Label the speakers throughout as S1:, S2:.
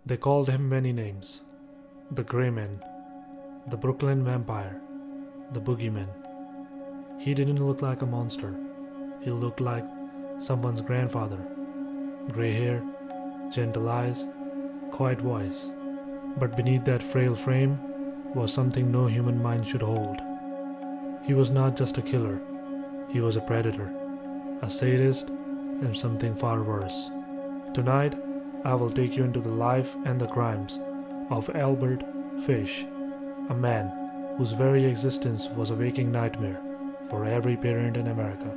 S1: They called him many names: the Gray Man, the Brooklyn Vampire, the Boogeyman. He didn't look like a monster. He looked like someone's grandfather. Gray hair, gentle eyes, quiet voice. But beneath that frail frame was something no human mind should hold. He was not just a killer. He was a predator, a sadist, and something far worse. Tonight, I will take you into the life and the crimes of Albert Fish, a man whose very existence was a waking nightmare for every parent in America.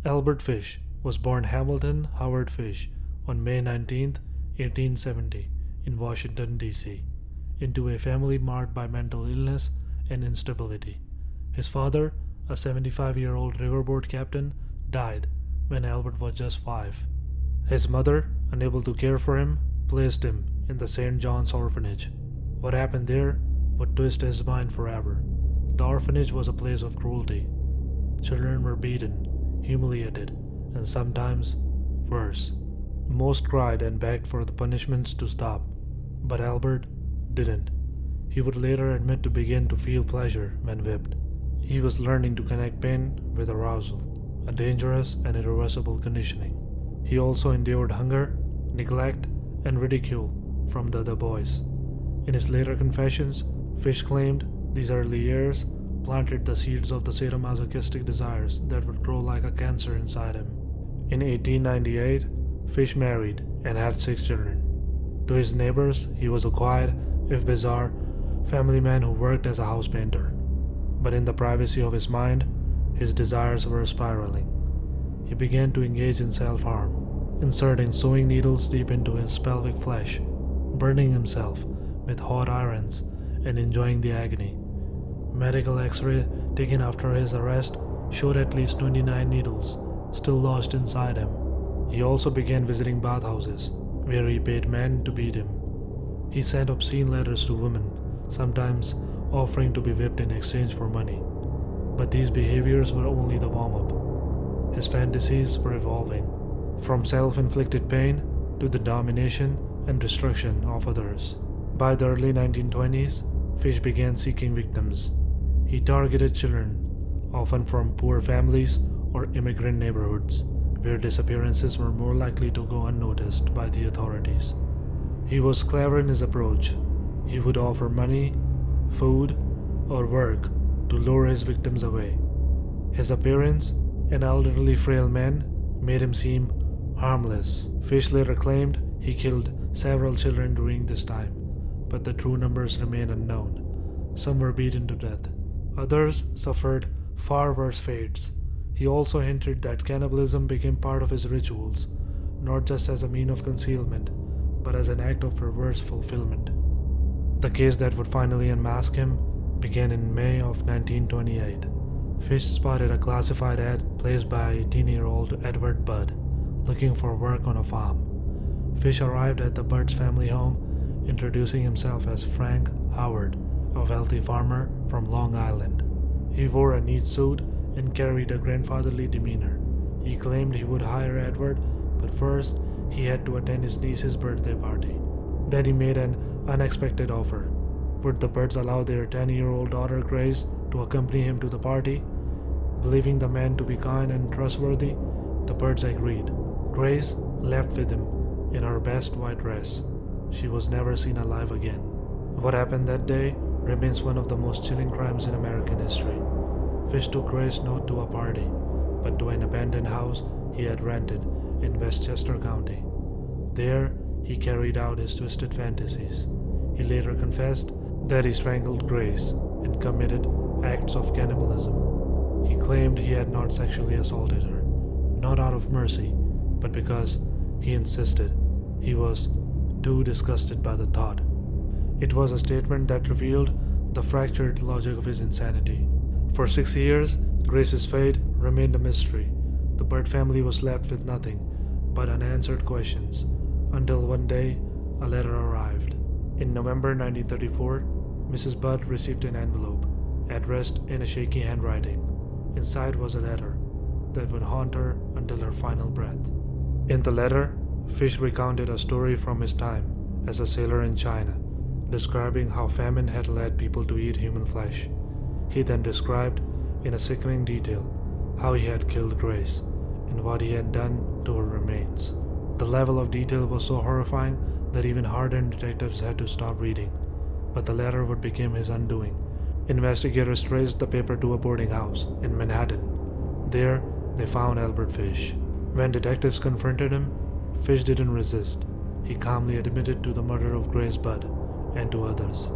S1: Albert Fish was born Hamilton Howard Fish on May 19, 1870, in Washington, D.C., into a family marked by mental illness and instability. His father, a 75-year-old riverboat captain, died when Albert was just 5. His mother, unable to care for him, placed him in the St. John's orphanage. What happened there would twist his mind forever. The orphanage was a place of cruelty. Children were beaten, humiliated, and sometimes worse. Most cried and begged for the punishments to stop, but Albert didn't. He would later admit to begin to feel pleasure when whipped. He was learning to connect pain with arousal, a dangerous and irreversible conditioning. He also endured hunger, neglect, and ridicule from the other boys. In his later confessions, Fish claimed these early years planted the seeds of the sadomasochistic desires that would grow like a cancer inside him. In 1898, Fish married and had 6 children. To his neighbors, he was a quiet, if bizarre, family man who worked as a house painter. But in the privacy of his mind, his desires were spiraling. He began to engage in self-harm, inserting sewing needles deep into his pelvic flesh, burning himself with hot irons, and enjoying the agony. Medical x-ray taken after his arrest showed at least 29 needles still lodged inside him. He also began visiting bathhouses, where he paid men to beat him. He sent obscene letters to women, sometimes offering to be whipped in exchange for money. But these behaviors were only the warm-up. His fantasies were evolving, from self-inflicted pain to the domination and destruction of others. By the early 1920s, Fish began seeking victims. He targeted children, often from poor families or immigrant neighborhoods, where disappearances were more likely to go unnoticed by the authorities. He was clever in his approach. He would offer money, food, or work to lure his victims away. His appearance, an elderly frail man, made him seem harmless. Fish later claimed he killed several children during this time, but the true numbers remain unknown. Some were beaten to death. Others suffered far worse fates. He also hinted that cannibalism became part of his rituals, not just as a means of concealment, but as an act of perverse fulfillment. The case that would finally unmask him began in May of 1928. Fish spotted a classified ad placed by 18-year-old Edward Budd, looking for work on a farm. Fish arrived at the Budd's family home, introducing himself as Frank Howard, a wealthy farmer from Long Island. He wore a neat suit and carried a grandfatherly demeanor. He claimed he would hire Edward, but first he had to attend his niece's birthday party. Then he made an unexpected offer. Would the Budds allow their 10-year-old daughter Grace to accompany him to the party? Believing the man to be kind and trustworthy, the Budds agreed. Grace left with him in her best white dress. She was never seen alive again. What happened that day remains one of the most chilling crimes in American history. Fish took Grace not to a party, but to an abandoned house he had rented in Westchester County. There, he carried out his twisted fantasies. He later confessed that he strangled Grace and committed acts of cannibalism. He claimed he had not sexually assaulted her, not out of mercy, but because he insisted. He was too disgusted by the thought. It was a statement that revealed the fractured logic of his insanity. For 6 years, Grace's fate remained a mystery. The Budd family was left with nothing but unanswered questions, until one day, a letter arrived. In November 1934, Mrs. Budd received an envelope. addressed in a shaky handwriting. Inside was a letter that would haunt her until her final breath. In the letter, Fish recounted a story from his time as a sailor in China, describing how famine had led people to eat human flesh. He then described, in a sickening detail, how he had killed Grace and what he had done to her remains. The level of detail was so horrifying that even hardened detectives had to stop reading, but the letter would become his undoing. Investigators traced the paper to a boarding house in Manhattan. There, they found Albert Fish. When detectives confronted him, Fish didn't resist. He calmly admitted to the murder of Grace Budd and to others.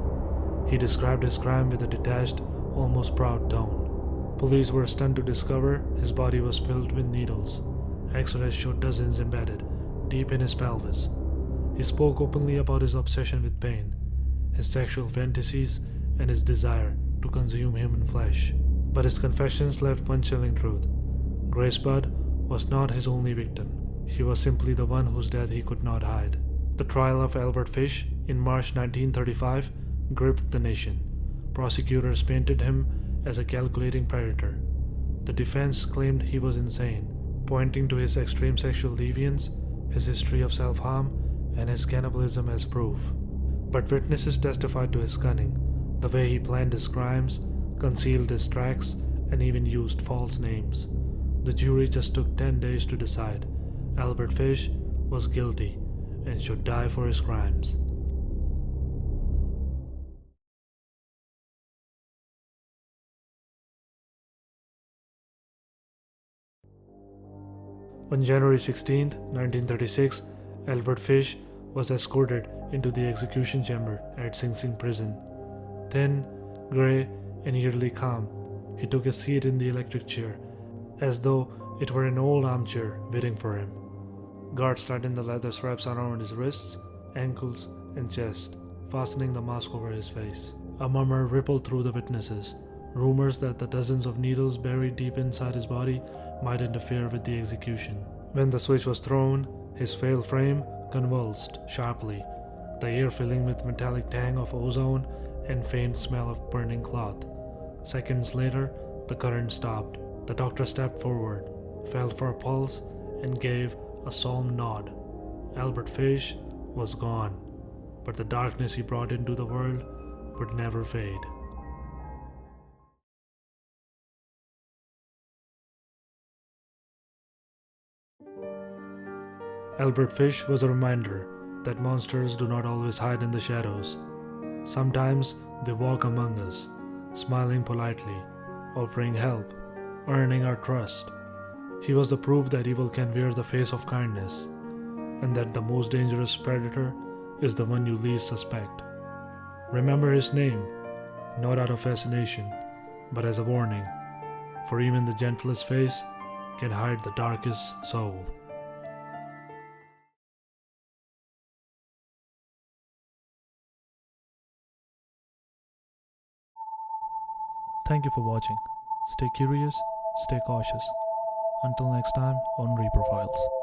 S1: He described his crime with a detached, almost proud tone. Police were stunned to discover his body was filled with needles. X-rays showed dozens embedded deep in his pelvis. He spoke openly about his obsession with pain, his sexual fantasies, and his desire to consume human flesh. But his confessions left one chilling truth. Grace Budd was not his only victim. She was simply the one whose death he could not hide. The trial of Albert Fish in March 1935 gripped the nation. Prosecutors painted him as a calculating predator. The defense claimed he was insane, pointing to his extreme sexual deviance, his history of self-harm, and his cannibalism as proof. But witnesses testified to his cunning, the way he planned his crimes, concealed his tracks, and even used false names. The jury just took 10 days to decide. Albert Fish was guilty and should die for his crimes. On January 16, 1936, Albert Fish was escorted into the execution chamber at Sing Sing prison. Thin, grey, and eerily calm, he took a seat in the electric chair, as though it were an old armchair waiting for him. Guards tightened the leather straps around his wrists, ankles, and chest, fastening the mask over his face. A murmur rippled through the witnesses, rumors that the dozens of needles buried deep inside his body might interfere with the execution. When the switch was thrown, his frail frame convulsed sharply, the air filling with metallic tang of ozone and faint smell of burning cloth. Seconds later, the current stopped. The doctor stepped forward, felt for a pulse, and gave a solemn nod. Albert Fish was gone, but the darkness he brought into the world would never fade. Albert Fish was a reminder that monsters do not always hide in the shadows. Sometimes they walk among us, smiling politely, offering help, earning our trust. He was the proof that evil can wear the face of kindness, and that the most dangerous predator is the one you least suspect. Remember his name, not out of fascination, but as a warning, for even the gentlest face can hide the darkest soul. Thank you for watching. Stay curious, stay cautious. Until next time on Reaper Files.